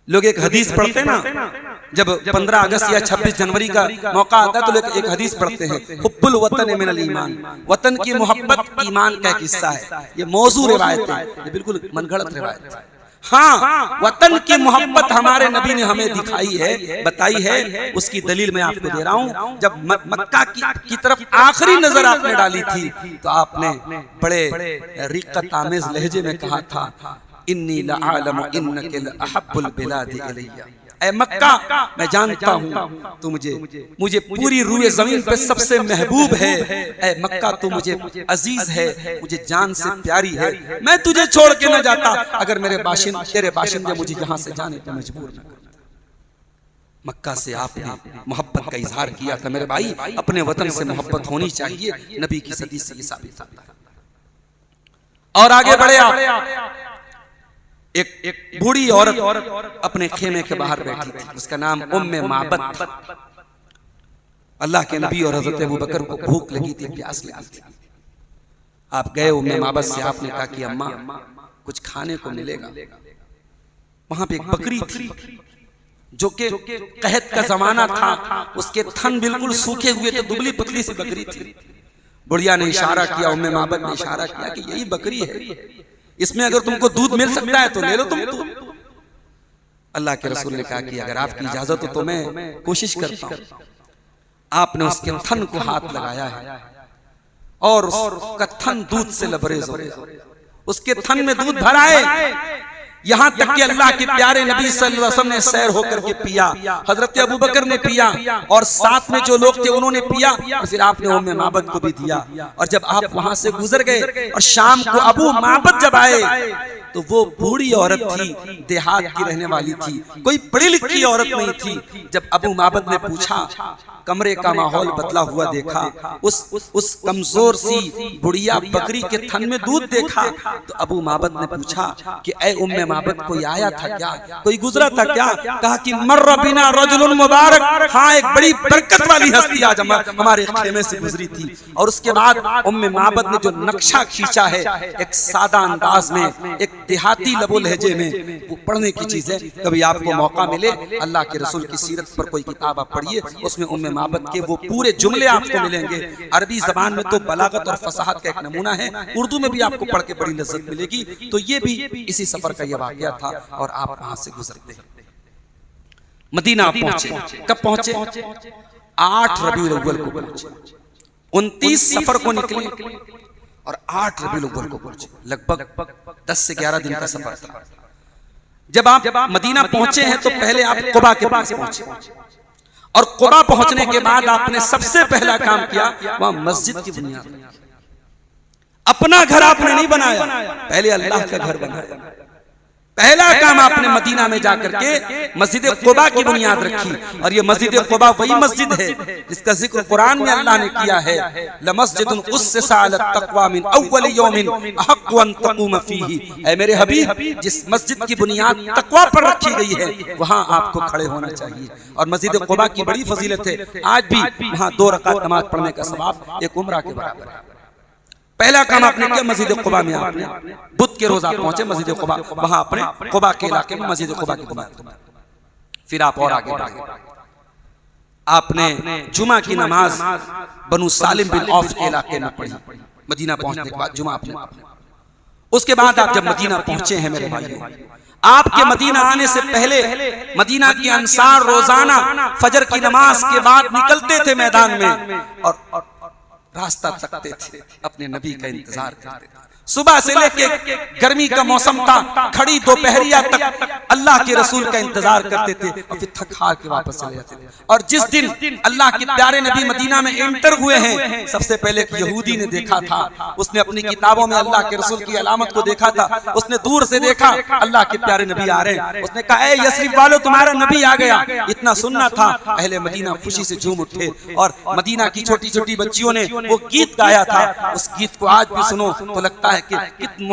लोग एक हदीस पढ़ते हैं ना, जब 15 अगस्त या 26 जनवरी का मौका आता है तो लोग एक हदीस पढ़ते हैं, हुब्बुल वतन मिनल ईमान, वतन की मोहब्बत ईमान का एक हिस्सा है। ये मौजू रिवायत है, ये बिल्कुल मनगढ़ंत रिवायत है। हाँ, वतन की मोहब्बत हमारे नबी ने हमें दिखाई है, बताई है। उसकी दलील मैं आपको दे रहा हूँ। जब मक्का की तरफ आखिरी नजर आपने डाली थी तो आपने बड़े रिक्कत आमेज लहजे में कहा था, इन्नी लअलमु इन्नका लअहब्बुल बिलादि इलैया। ऐ मक्का, मैं जानता हूँ तू मुझे पूरी रूए जमीन पे सबसे महबूब है। ऐ मक्का, तू मुझे अजीज है, मुझे जान से प्यारी है। मैं तुझे छोड़ के न जाता अगर तेरे बाशिंदे मुझे यहाँ से जाने पर मजबूर न करते। मक्का से आपने मोहब्बत का इजहार किया था। मेरे भाई, अपने वतन से मोहब्बत होनी चाहिए, नबी की सदी से ये साबित होता है। और आगे बढ़े आप, एक बूढ़ी औरत अपने खेमे के बाहर बैठी थी, उसका नाम उम्मे माबद था। अल्लाह के नबी और हजरत अबू बकर को भूख लगी थी, प्यास लगी थी। आप गए उम्मे माबद से, आपने कहा कि अम्मा कुछ खाने को मिलेगा। वहां पे एक बकरी थी जो कि कहत का जमाना था, उसके थन बिल्कुल सूखे हुए थे, दुबली पतली सी बकरी थी। बुढ़िया ने इशारा किया, उम्मे माबद ने इशारा किया कि यही बकरी है, इसमें अगर तुमको दूध मिल सकता है तो ले लो तुम। अल्लाह के रसूल ने कहा कि अगर आपकी इजाजत हो तो मैं कोशिश करता हूं। आपने उसके थन को हाथ लगाया है और उसका थन दूध से लबरेज हो गया। उसके थन में दूध भरा है, यहाँ तक कि अल्लाह के प्यारे नबी सल्लल्लाहु अलैहि वसल्लम ने सैर होकर के पिया, हजरत अबू बकर ने पिया और साथ में जो लोग थे उन्होंने पिया, और फिर आपने उम्मे माबद को भी दिया। और जब आप वहां से गुजर गए और शाम को अबू माबद जब आए तो वो बूढ़ी औरत थी, देहात की रहने वाली थी, कोई पढ़ी लिखी औरत नहीं थी। जब अबू माबद ने पूछा, कमरे का माहौल बदला हुआ देखा, उस कमजोर सी बुढ़िया बकरी के थन में दूध देखा, तो अबू माबद ने पूछा कि ऐ उम्मे माबद कोई आया था क्या, कोई गुजरा था क्या? कहा कि मर्र बिना रजुलुन मुबारक, हाँ एक बड़ी बरकत वाली हस्ती आज हमारे खेमे से गुजरी थी। और उसके बाद उम्मे माबद ने जो नक्शा खींचा है एक सादा अंदाज में, एक देहाती लबो लहजे में, वो पढ़ने की चीज है। कभी आपको मौका मिले, अल्लाह के रसूल की सीरत पर कोई किताब आप पढ़िए, उसमें उम्मे माबद के वो पूरे जुमले आपको मिलेंगे। अरबी जबान में तो बलागत और फसाहत का एक नमूना है, उर्दू में भी आपको पढ़ के बड़ी लज्जत मिलेगी। तो ये भी इसी सफर का ये वाकया था और आप वहां से गुजरते मदीना पहुंचे। कब पहुंचे? 8 रबीउल अव्वल को पहुंचे। 29 सफर को निकले और 8 रबीउल अव्वल को पहुंचे। लगभग 10 से 11 दिन का सफर था। जब आप मदीना पहुंचे हैं तो पहले आप कुबा के पास पहुंचे और कुबा पहुंचने के बाद आपने सबसे पहला काम किया, वहां मस्जिद की बुनियाद रखी। अपना घर आपने नहीं बनाया, पहले अल्लाह का घर बनाया। पहला काम आपने मदीना में जाकर के मस्जिद कुबा की बुनियाद रखी। और ये मस्जिद कुबा वही मस्जिद है जिसका जिक्र कुरान में अल्लाह ने किया है, लमस्जिदुन उस्सिसा अला तक़वा मिन अव्वल यौमिन अहक्कु अन तक़ूम फीही। ऐ मेरे हबीब, जिस मस्जिद की बुनियाद तक़वा पर रखी गई है वहां आपको खड़े होना चाहिए। और मस्जिद कुबा की बड़ी फजीलत है, आज भी वहां 2 रकात नमाज पढ़ने का सवाब एक उम्रा के बराबर है। पहला काम आपने किया, मस्जिद कुबा में आपने बुध के रोज आप पहुंचे मस्जिद कुबा, वहां अपने कुबा के इलाके में मस्जिद कुबा की बुनियाद। फिर आप और आगे बढ़े। आपने जुमा की नमाज बनु सालिम बिन औफ के इलाके में पढ़ी, मदीना पहुंचने के बाद जुमा आपने। उसके बाद आप जब मदीना पहुंचे हैं मेरे भाइयों, आपके मदीना आने से पहले मदीना के अंसार रोजाना फजर की नमाज के बाद निकलते थे मैदान में और रास्ता तकते थे, अपने नबी का इंतजार करते थे। सुबह से लेके गर्मी का मौसम था, खड़ी दोपहरिया तक अल्लाह के रसूल का इंतजार करते थे और फिर थक हार के वापस चले जाते थे। और जिस दिन अल्लाह के प्यारे नबी मदीना में एंटर हुए हैं, सबसे पहले एक यहूदी ने देखा था, उसने अपनी किताबों में अल्लाह के रसूल की अलामत को देखा था। उसने दूर से देखा अल्लाह के प्यारे नबी आ रहे हैं, उसने कहा ए यस्रिब वालों तुम्हारा नबी आ गया। इतना सुनना था, अहले मदीना खुशी से झूम उठे और मदीना की छोटी छोटी बच्चियों ने वो गीत गाया था। उस गीत को आज भी सुनो तो लगता है कि कितनी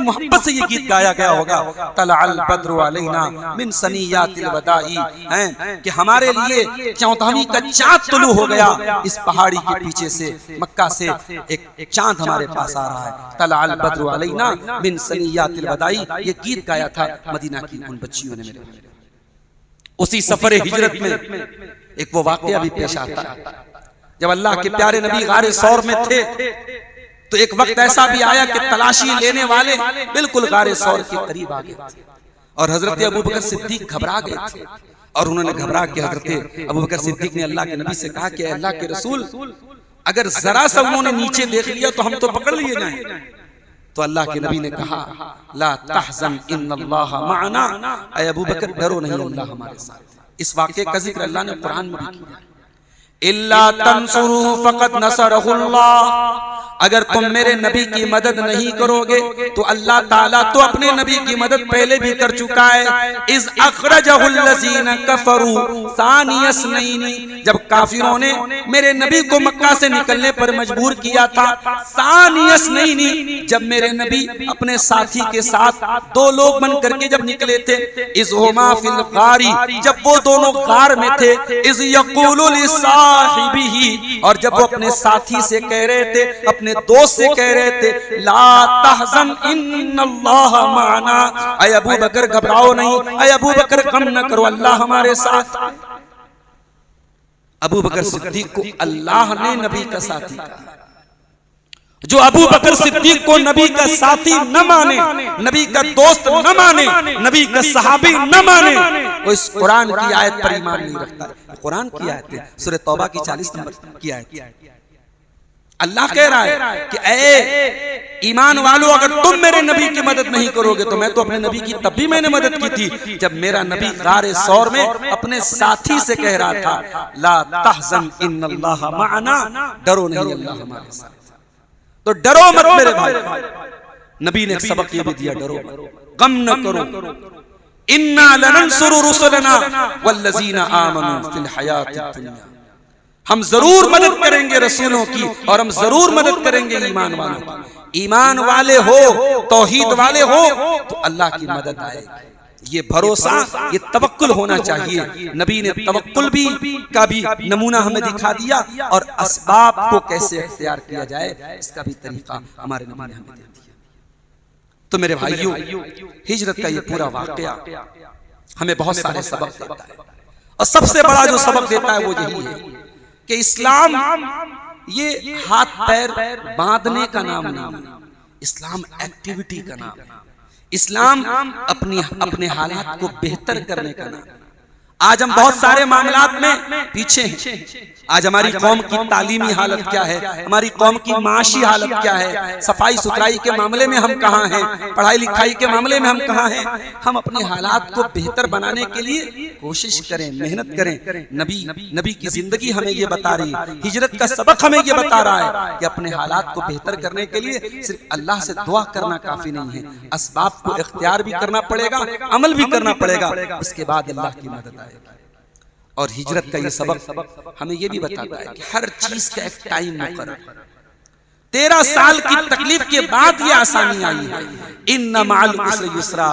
मोहब्बत से ये गीत गाया गया होगा। तलअल बद्रु अलैना मिन सनियातिल वदाई, हैं कि हमारे लिए 14वीं का चांद तुलू हो गया। इस पहाड़ी के पीछे से मक्का से एक चांद हमारे पास आ रहा है। तलअल बद्रु अलैना मिन सनियातिल वदाई, ये गीत गाया था मदीना की उन बच्चियों ने मेरे। उसी सफरे हिजरत में एक वो वाकया भी पेश आता है, जब अल्लाह के प्यारे नबी गारे सौर में थे तो एक वक्त ऐसा भी आया कि तलाशी लेने वाले बिल्कुल गारे सौर के करीब आ गए थे और हजरत अबू बकर सिद्दीक घबरा गए थे। और उन्होंने घबरा के हजरत अबू बकर सिद्दीक ने अल्लाह के नबी से कहा कि अल्लाह के रसूल, अगर जरा सा उन्होंने नीचे देख लिया तो हम तो पकड़ लिए जाएं। तो अल्लाह के नबी ने कहा ला तहज़न इन्नल्लाह मअना, ऐ अबू बकर डरो नहीं, अल्लाह हमारे साथ। इस वाक़े का जिक्र अल्लाह ने कुरान में भी किया, इल्ला तंसुरुहु फक़द नसरहुल्लाह, अगर तुम मेरे नबी की मदद नहीं करोगे तो अल्लाह ताला तो अपने नबी की मदद पहले भी कर चुका है। इज़ अखरजहुल्लज़ीना कफरू सानिय स्नैनी, जब काफिरों ने मेरे नबी को मक्का से निकलने पर मजबूर किया था। सानिय स्नैनी, जब मेरे नबी अपने साथी के साथ दो लोग बन करके जब निकले थे। इज़ हुमा फिल गारी, जब वो दोनों गार में थे। इज़ यक़ूलु लिसाहिबिही, और जब वो अपने साथी से कह रहे थे, अपने दोस्त से कह रहे थे ला तहज़न इन्नल्लाह माना, ऐ अबू बकर घबराओ नहीं, ऐ अबू बकर गम न करो, अल्लाह हमारे साथ। अबू बकर सिद्दीक को अल्लाह ने नबी का साथी कहा। जो अबू बकर सिद्दीक को नबी का साथी न माने, नबी का दोस्त न माने, नबी का सहाबी न माने, वो इस कुरान की आयत पर ईमान नहीं रखता है। कुरान की आयत है, सूरह तौबा की 40 नंबर की आयत। अल्लाह कह रहा है कि ऐ ईमान वालों, अगर तुम मेरे नबी की मदद नहीं करोगे तो मैं तो अपने नबी की तब भी मैंने मदद की थी, जब मेरा नबी गारे सौर में अपने साथी से कह रहा था ला तहज़न इन्नल्लाह मअना, डरो नहीं, अल्लाह हमारे साथ। तो डरो मत मेरे भाई। नबी ने एक सबक ये भी दिया, डरो मत, गम न करो। इन्ना लनंसुरु रुसलना वल्लज़ीना आमनू फिल हयातिद दुनिया, हम जरूर मदद करेंगे रसूलों की और हम जरूर मदद करेंगे ईमान वालों की। ईमान वाले हो, तौहीद वाले हो तो अल्लाह की मदद आएगी। ये भरोसा, ये तवक्कुल होना चाहिए। नबी ने तवक्कुल भी का भी नमूना हमें दिखा दिया और असबाब को कैसे इख्तियार किया जाए इसका भी तरीका हमारे नबी ने हमें दे दिया। तो मेरे भाइयों, हिजरत का ये पूरा वाकया हमें बहुत सारे सबक देता है और सबसे बड़ा जो सबक देता है वो यही है कि इस्लाम ये हाथ पैर बांधने का नाम नहीं है, इस्लाम एक्टिविटी का नाम है। इस्लाम अपने हालात को बेहतर करने का नाम है। आज हम बहुत सारे मामलात में पीछे हैं। आज हमारी कौम की तालीमी हालत क्या है, हमारी कौम की माशी हालत क्या है, सफाई सुथराई के मामले में हम कहाँ हैं, पढ़ाई लिखाई के मामले में हम कहाँ हैं। हम अपने हालात को बेहतर बनाने के लिए कोशिश करें, मेहनत करें। नबी की जिंदगी हमें ये बता रही है, हिजरत का सबक हमें ये बता रहा है कि अपने हालात को बेहतर करने के लिए सिर्फ अल्लाह से दुआ करना काफी नहीं है, असबाब को इख्तियार भी करना पड़ेगा, अमल भी करना पड़ेगा, इसके बाद अल्लाह की मदद आएगी। और हिजरत का ये सबक हमें ये भी बताता है कि हर चीज का एक टाइम मुकर्रर। 13 साल की तकलीफ के बाद ये आसानी आई है। इन्ना मअल उसरि युस्रा,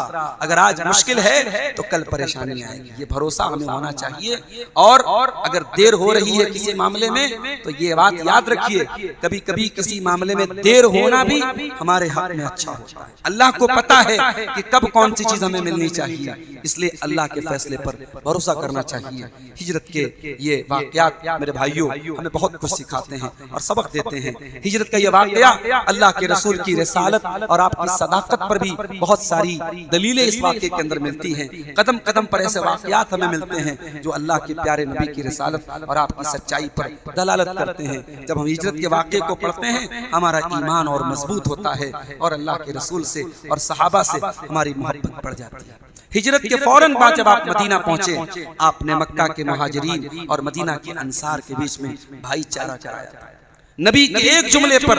अगर आज मुश्किल है तो कल परेशानी आएगी, ये भरोसा हमें होना चाहिए। और अगर देर हो रही है किसी मामले में तो ये बात याद रखिए, कभी कभी किसी मामले में देर होना भी हमारे हक में अच्छा होता है। अल्लाह को पता है कि कब कौन सी चीज हमें मिलनी चाहिए, इसलिए अल्लाह के फैसले पर भरोसा करना चाहिए। हिजरत के ये वाकयात मेरे भाइयों हमें बहुत कुछ सिखाते हैं और सबक देते हैं। हिजरत का ये वाकया अल्लाह के रसूल की रिसालत और आपकी सदाकत पर भी बहुत सारी दलीलें इस वाकये के अंदर मिलती हैं। कदम कदम पर ऐसे वाकयात हमें मिलते हैं जो अल्लाह के प्यारे नबी की रिसालत और आपकी सच्चाई पर दलालत करते हैं। जब हम हिजरत के वाकये को पढ़ते हैं हमारा ईमान और मजबूत होता है और अल्लाह के रसूल से और सहाबा से हमारी मोहब्बत बढ़ जाती है। हिजरत के फौरन बाद जब आप मदीना पहुंचे, आपने मक्का के मुहाजिरीन और मदीना के अंसार के बीच में भाईचारा कराया। नबी के एक जुमले पर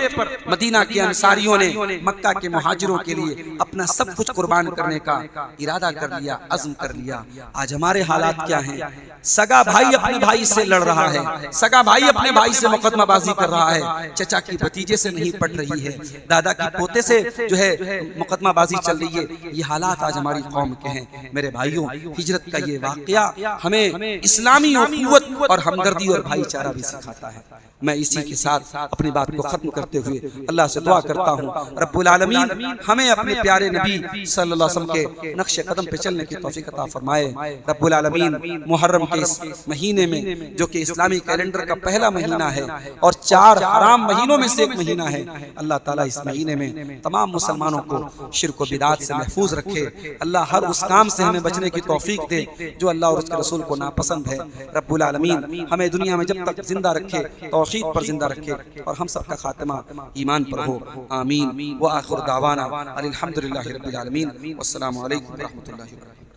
मदीना के अंसारियों ने मक्का के मुहाजिरों के लिए अपना सब कुछ कुर्बान करने का इरादा कर लिया, अज़्म कर लिया। आज हमारे हालात क्या हैं? सगा भाई अपने भाई से लड़ रहा है, सगा भाई अपने भाई से मुकदमाबाजी कर रहा है, चचा की भतीजे से नहीं पट रही है, दादा की पोते से जो है मुकदमाबाजी चल रही है। ये हालात आज हमारी कौम के हैं। मेरे भाइयों, हिजरत का ये वाकया हमें इस्लामी उख़्वत और हमदर्दी और भाईचारा भी सिखाता है। मैं इसी के साथ अपनी बात को खत्म करते हुए अल्लाह से दुआ करता हूँ, रब्बुल आलमीन हमें अपने प्यारे नबी सल्लल्लाहु अलैहि वसल्लम के नक्शे कदम पे चलने की तौफीक अता फरमाए। रब्बुल आलमीन मुहर्रम के इस महीने में जो कि इस्लामी कैलेंडर का पहला महीना है और 4 हराम महीनों में से एक महीना है, अल्लाह ताला इस महीने में तमाम मुसलमानों को शिर्क व बिदात से महफूज रखे। अल्लाह हर उस काम से हमें बचने की तौफीक दे जो अल्लाह और उसके रसूल को नापसंद है। रब्बुल आलमीन हमें दुनिया में जब तक जिंदा रखे तौहीद पर जिंदा रखे और हम सबका खात्मा ईमान पर हो। आमीन व आखिर दावाना अल्हम्दुलिल्लाहि रब्बिल आलमीन। वस्सलामु अलैकुम व रहमतुल्लाहि व बरकातुहू।